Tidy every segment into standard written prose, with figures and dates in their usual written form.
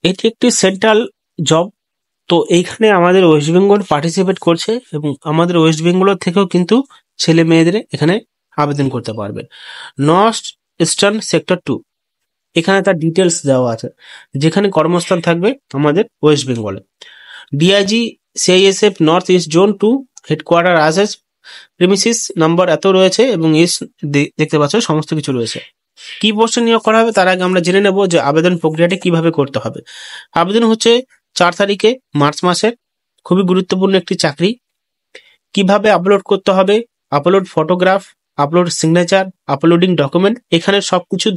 এটি একটি central job. তো এইখানে আমাদের ওয়েস্ট বেঙ্গল পার্টিসিপেট করছে এবং আমাদের ওয়েস্ট বেঙ্গলের থেকেও কিন্তু ছেলে মেয়েদের এখানে আবেদন করতে পারবে। নর্থ ইস্টার্ন সেক্টর 2, এখানে তার ডিটেলস দেওয়া আছে, যেখানে কর্মস্থান থাকবে আমাদের ওয়েস্ট বেঙ্গলে। DIG CISF north east zone 2 headquarter আসাস প্রিমিসিস নাম্বার এত রয়েছে এবং দেখতে পাচ্ছ সমস্ত কিছু রয়েছে। কি পোস্টে নিয়োগ করা হবে তার আগে আমরা জেনে নেব যে আবেদন প্রক্রিয়াটি কিভাবে করতে হবে। আবেদন হচ্ছে 4 তারিখে মার্চ মাসের, খুবই গুরুত্বপূর্ণ একটি চাকরি। কিভাবে আপলোড করতে হবে, upload photograph, upload signature, uploading document, এখানে সবকিছু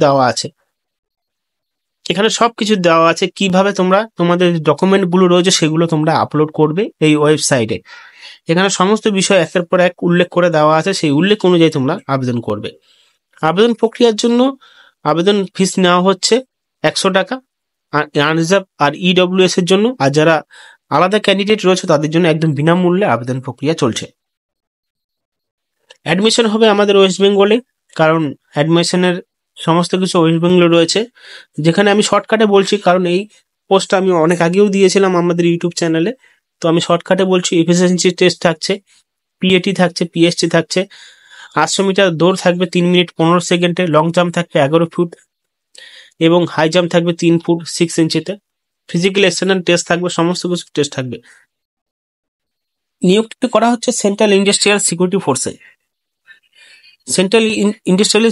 দেওয়া আছে। কিভাবে তোমরা তোমাদের ডকুমেন্ট গুলো রয়েছে সেগুলো তোমরা আপলোড করবে এই ওয়েবসাইটে। এখানে সমস্ত বিষয় একের পর এক উল্লেখ করে দেওয়া আছে, সেই উল্লেখ অনুযায়ী তোমরা আবেদন করবে। আবেদন প্রক্রিয়ার জন্য আবেদন ফিস নেওয়া হচ্ছে 100 টাকা আনরিজার্ভ আর ইডব্লিউএস এর জন্য, আর যারা আলাদা ক্যান্ডিডেট রয়েছে তাদের জন্য একদম বিনামূল্যে আবেদন প্রক্রিয়া চলছে। অ্যাডমিশন হবে আমাদের ওয়েস্ট বেঙ্গলে, কারণ অ্যাডমিশনের সমস্ত কিছু ওয়েস্ট বেঙ্গলে রয়েছে। যেখানে আমি শর্টকাটে বলছি, কারণ এই পোস্টটা আমি অনেক আগেও দিয়েছিলাম আমাদের ইউটিউব চ্যানেলে, তো আমি শর্টকাটে বলছি। এফিসিয়েন্সি টেস্ট থাকছে, পিএটি থাকছে, পিএসটি থাকছে, 800 মিটার দৌড় থাকবে 3 মিনিট 15 সেকেন্ডে, লং জাম্প থাকবে 11 ফুট এবং হাই জাম্প থাকবে 3 ফুট 6 ইঞ্চিতে, ফিজিক্যাল এক্সটার্নাল টেস্ট থাকবে, সমস্ত কিছু টেস্ট থাকবে। নিয়োগটি করা হচ্ছে সেন্ট্রাল ইন্ডাস্ট্রিয়াল সিকিউরিটি ফোর্সে। সেন্ট্রাল ইন্ডাস্ট্রিয়াল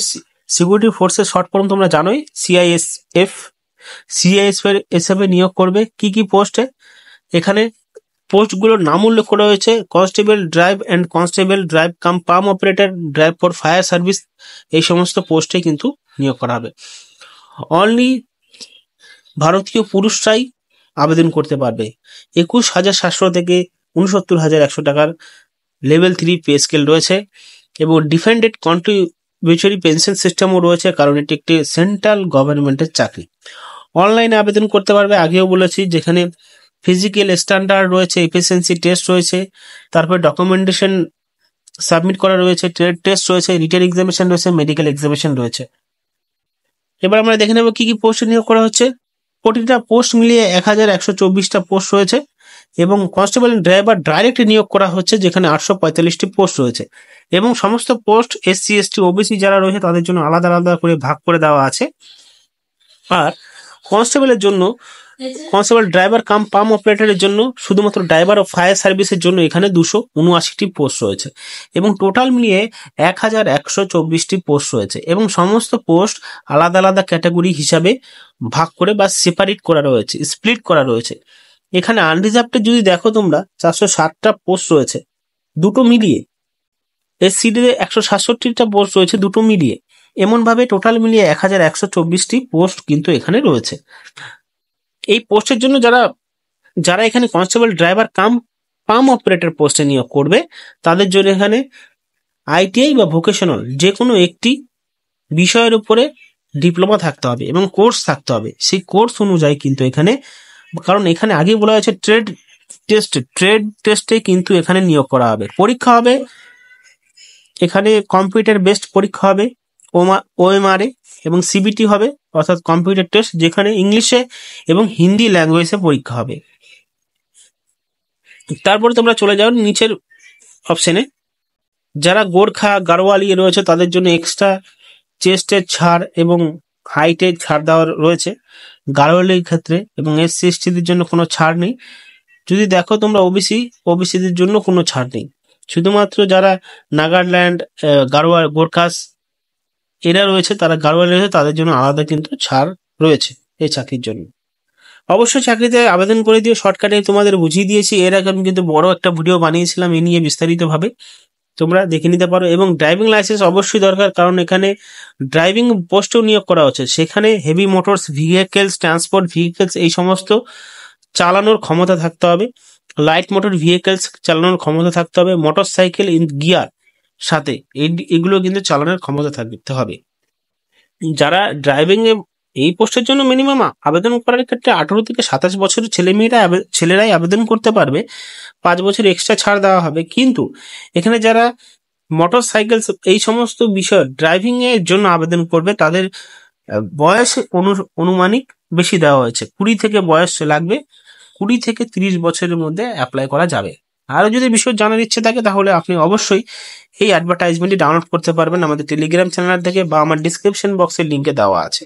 সিকিউরিটি ফোর্সের শর্ট ফর্ম তোমরা জানোই, সিআইএসএফ। সিআইএসএফ এ নিয়োগ করবে কি কি পোস্টে, এখানে পোস্টগুলোর নাম উল্লেখ করা হয়েছে। Constable driver and constable driver cum pump operator driver for fire service, এই সমস্ত পোস্টে কিন্তু নিয়োগ করা হবে। অনলি ভারতীয় পুরুষরাই আবেদন করতে পারবে। 21,700 থেকে 69,100 টাকার লেভেল 3 পে স্কেল রয়েছে এবং ডিফেন্ডেড কন্ট্রিবিউটরি পেনশন সিস্টেমও রয়েছে, কারণ এটি একটি সেন্ট্রাল গভর্নমেন্টের চাকরি। অনলাইনে আবেদন করতে পারবে, আগেও বলেছি, যেখানে ফিজিক্যাল স্ট্যান্ডার্ড রয়েছে, এফিসিয়েন্সি টেস্ট রয়েছে, তারপর ডকুমেন্টেশন সাবমিট করা রয়েছে, ট্রেড টেস্ট রয়েছে, রিটেন এক্সামিনেশন রয়েছে, মেডিকেল এক্সামিনেশন রয়েছে। এবার আমরা দেখে নেব কি কি পোস্টে নিয়োগ করা হচ্ছে। প্রতিটা পোস্ট মিলিয়ে 1124টা পোস্ট রয়েছে এবং কনস্টেবল ড্রাইভার ডাইরেক্ট নিয়োগ করা হচ্ছে, যেখানে 845টি পোস্ট রয়েছে এবং সমস্ত পোস্ট এসসি এসটি ওবিসি যারা রয়েছে তাদের জন্য আলাদা আলাদা করে ভাগ করে দেওয়া আছে। আর কনস্টেবলের জন্য, কনস্টেবল ড্রাইভার কাম পাম অপারেটরের জন্য, শুধুমাত্র ড্রাইভার ও ফায়ার সার্ভিসের জন্য এখানে 279টি পোস্ট রয়েছে এবং টোটাল মিলিয়ে 1124টি পোস্ট রয়েছে এবং সমস্ত পোস্ট আলাদা আলাদা ক্যাটাগরি হিসাবে ভাগ করে বা সেপারেট করা রয়েছে, স্প্লিট করা রয়েছে। এখানে আনরিজার্ভড যদি দেখো তোমরা 460টা পোস্ট রয়েছে দুটো মিলিয়ে, এসসিডিতে 167টা পোস্ট রয়েছে দুটো মিলিয়ে, এমন ভাবে টোটাল মিলিয়ে 1124টি পোস্ট কিন্তু এখানে রয়েছে। এই পোস্টের জন্য যারা এখানে কনস্টেবল ড্রাইভার কাম পাম অপারেটর পোস্টে নিয়োগ করবে তাদের জন্য এখানে আইটিআই বা ভোকেশনাল যে কোনো একটি বিষয়ের উপরে ডিপ্লোমা থাকতে হবে এবং কোর্স থাকতে হবে। সেই কোর্স অনুযায়ী কিন্তু এখানে, কারণ এখানে আগে বলা হয়েছে ট্রেড টেস্টে কিন্তু এখানে নিয়োগ করা হবে। পরীক্ষা হবে এখানে কম্পিউটার বেসড পরীক্ষা হবে, ওএমআর এবং সিবিটি হবে, অর্থাৎ কম্পিউটার টেস্ট, যেখানে ইংলিশে এবং হিন্দি ল্যাঙ্গুয়েজে পরীক্ষা হবে। তারপরে তোমরা চলে যাও নিচের অপশনে, যারা গোর্খা গাড়োয়ালি রয়েছে তাদের জন্য এক্সট্রা চেস্টের ছাড় এবং হাইটের ছাড় দেওয়া রয়েছে গাড়োয়ালির ক্ষেত্রে, এবং এসসি এসটিদের জন্য কোনো ছাড় নেই। যদি দেখো তোমরা ওবিসিদের জন্য কোনো ছাড় নেই, শুধুমাত্র যারা নাগাল্যান্ড গোর্খাস এরা রয়েছে, তারা গাড়োয়ালি রয়েছে, তাদের জন্য আলাদা কিন্তু ছাড় রয়েছে এই চাকরির জন্য। অবশ্যই চাকরিতে আবেদন করে দিও, শর্টকাটে তোমাদের বুঝিয়ে দিয়েছি। এর আগে আমি কিন্তু বড় একটা ভিডিও বানিয়েছিলাম এ নিয়ে বিস্তারিতভাবে, তোমরা দেখে নিতে পারো। এবং ড্রাইভিং লাইসেন্স অবশ্যই দরকার, কারণ এখানে ড্রাইভিং পোস্টেও নিয়োগ করা হচ্ছে। সেখানে heavy motors vehicles, transport vehicles এই সমস্ত চালানোর ক্ষমতা থাকতে হবে, লাইট মোটর ভেহিকেলস চালানোর ক্ষমতা থাকতে হবে, মোটর সাইকেল ইন গিয়ার সাথে এগুলো কিন্তু চালানোর ক্ষমতা থাকতে হবে। যারা ড্রাইভিং এ এই পোস্টের জন্য মিনিমাম আবেদন করার ক্ষেত্রে 18 থেকে 27 বছরের ছেলেরাই আবেদন করতে পারবে, 5 বছর এক্সট্রা ছাড় দেওয়া হবে। কিন্তু এখানে যারা মোটর সাইকেল এই সমস্ত বিষয় ড্রাইভিং এর জন্য আবেদন করবে তাদের বয়স অনুমানিক বেশি দেওয়া হয়েছে। 20 থেকে বয়স লাগবে, 20 থেকে 30 বছরের মধ্যে অ্যাপ্লাই করা যাবে। আরও যদি বিষয় জানার ইচ্ছে থাকে তাহলে আপনি অবশ্যই এই অ্যাডভার্টাইজমেন্টটি ডাউনলোড করতে পারবেন আমাদের টেলিগ্রাম চ্যানেল থেকে, বা আমার ডিসক্রিপশন বক্সের লিঙ্কে দেওয়া আছে।